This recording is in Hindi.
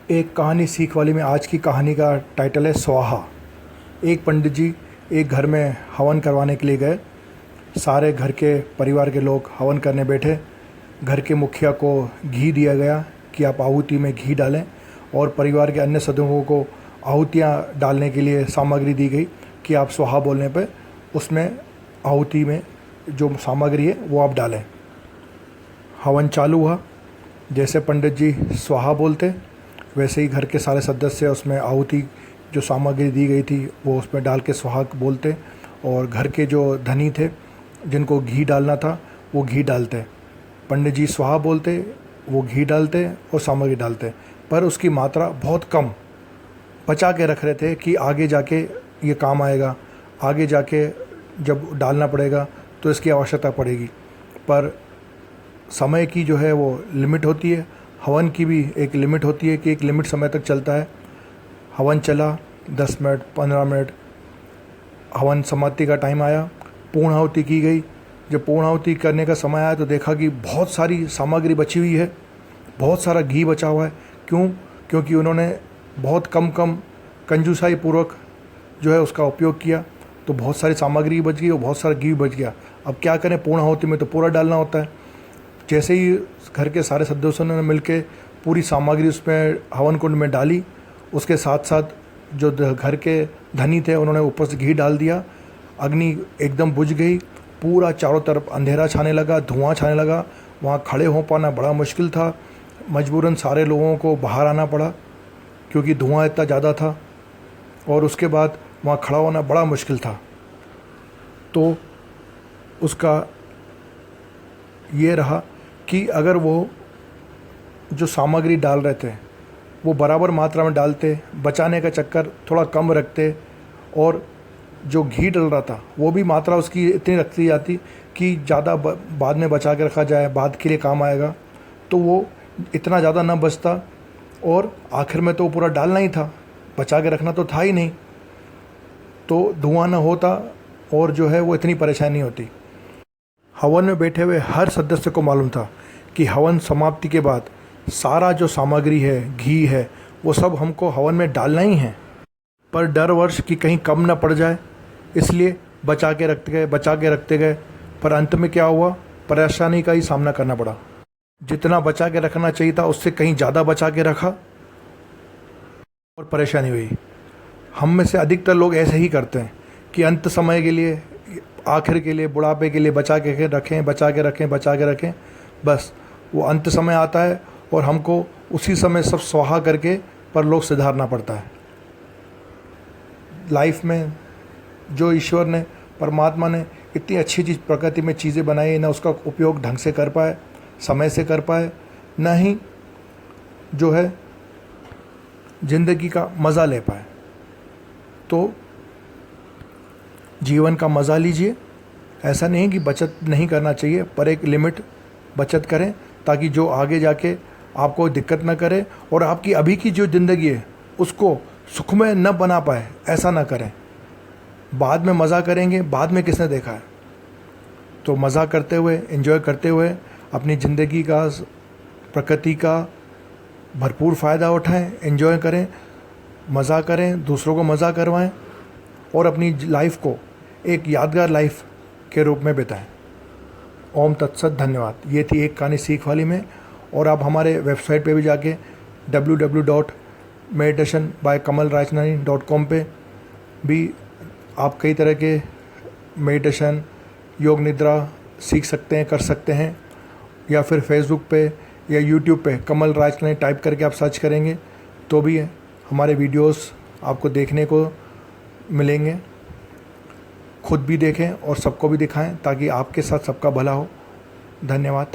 एक कहानी सीख वाली में आज की कहानी का टाइटल है स्वाहा। एक पंडित जी एक घर में हवन करवाने के लिए गए। सारे घर के परिवार के लोग हवन करने बैठे। घर के मुखिया को घी दिया गया कि आप आहुति में घी डालें, और परिवार के अन्य सदस्यों को आहुतियाँ डालने के लिए सामग्री दी गई कि आप स्वाहा बोलने पर उसमें आहुति में जो सामग्री है वो आप डालें। हवन चालू हुआ। जैसे पंडित जी स्वाहा बोलते वैसे ही घर के सारे सदस्य उसमें आहुति जो सामग्री दी गई थी वो उसमें डाल के स्वाहा बोलते, और घर के जो धनी थे जिनको घी डालना था वो घी डालते। पंडित जी स्वाहा बोलते, वो घी डालते और सामग्री डालते, पर उसकी मात्रा बहुत कम बचा के रख रहे थे कि आगे जाके ये काम आएगा, आगे जाके जब डालना पड़ेगा तो इसकी आवश्यकता पड़ेगी। पर समय की जो है वो लिमिट होती है, हवन की भी एक लिमिट होती है कि एक लिमिट समय तक चलता है। हवन चला 10 मिनट 15 मिनट, हवन समाप्ति का टाइम आया, पूर्णाहुति की गई। जब पूर्णाहुति करने का समय आया तो देखा कि बहुत सारी सामग्री बची हुई है, बहुत सारा घी बचा हुआ है। क्योंकि उन्होंने बहुत कम कंजूसाई पूर्वक जो है उसका उपयोग किया, तो बहुत सारी सामग्री बच गई और बहुत सारा घी बच गया। अब क्या करें, पूर्णाहुति में तो पूरा डालना होता है। जैसे ही घर के सारे सदस्यों ने मिलकर पूरी सामग्री उसमें हवन कुंड में डाली, उसके साथ साथ जो घर के धनी थे उन्होंने ऊपर से घी डाल दिया। अग्नि एकदम बुझ गई, पूरा चारों तरफ अंधेरा छाने लगा, धुआं छाने लगा। वहाँ खड़े हो पाना बड़ा मुश्किल था। मजबूरन सारे लोगों को बाहर आना पड़ा क्योंकि धुआं इतना ज़्यादा था, और उसके बाद वहाँ खड़ा होना बड़ा मुश्किल था। तो उसका ये रहा कि अगर वो जो सामग्री डाल रहे थे वो बराबर मात्रा में डालते, बचाने का चक्कर थोड़ा कम रखते, और जो घी डल रहा था वो भी मात्रा उसकी इतनी रखती जाती कि ज़्यादा बाद में बचा के रखा जाए, बाद के लिए काम आएगा, तो वो इतना ज़्यादा ना बचता, और आखिर में तो वो पूरा डालना ही था, बचा के रखना तो था ही नहीं, तो धुआं ना होता और जो है वो इतनी परेशानी होती। हवन में बैठे हुए हर सदस्य को मालूम था कि हवन समाप्ति के बाद सारा जो सामग्री है, घी है, वो सब हमको हवन में डालना ही है। पर डर वर्ष कि कहीं कम ना पड़ जाए, इसलिए बचा के रखते गए। पर अंत में क्या हुआ, परेशानी का ही सामना करना पड़ा। जितना बचा के रखना चाहिए था उससे कहीं ज़्यादा बचा के रखा और परेशानी हुई। हम में से अधिकतर लोग ऐसे ही करते हैं कि अंत समय के लिए, आखिर के लिए, बुढ़ापे के लिए बचा के रखें। बस वो अंत समय आता है और हमको उसी समय सब स्वाहा करके पर लोग सुधारना पड़ता है। लाइफ में जो ईश्वर ने, परमात्मा ने इतनी अच्छी चीज़ प्रकृति में चीज़ें बनाई, ना उसका उपयोग ढंग से कर पाए, समय से कर पाए, ना ही जो है ज़िंदगी का मज़ा ले पाए। तो जीवन का मज़ा लीजिए। ऐसा नहीं कि बचत नहीं करना चाहिए, पर एक लिमिट बचत करें ताकि जो आगे जाके आपको दिक्कत ना करे और आपकी अभी की जो ज़िंदगी है उसको सुखमय न बना पाए, ऐसा ना करें। बाद में मज़ा करेंगे, बाद में किसने देखा है। तो मज़ा करते हुए, एंजॉय करते हुए अपनी ज़िंदगी का, प्रकृति का भरपूर फ़ायदा उठाएं, एंजॉय करें, मज़ा करें, दूसरों को मज़ा करवाएं और अपनी लाइफ को एक यादगार लाइफ के रूप में बिताएं। ओम तत्सत, धन्यवाद। ये थी एक कहानी सीख वाली में। और आप हमारे वेबसाइट पे भी जाके www.meditationbykamalrajnani.com पे भी आप कई तरह के मेडिटेशन, योग निद्रा सीख सकते हैं, कर सकते हैं। या फिर फेसबुक पे या यूट्यूब पे कमल राजनानी टाइप करके आप सर्च करेंगे तो भी हमारे वीडियोस आपको देखने को मिलेंगे। खुद भी देखें और सबको भी दिखाएं ताकि आपके साथ सबका भला हो। धन्यवाद।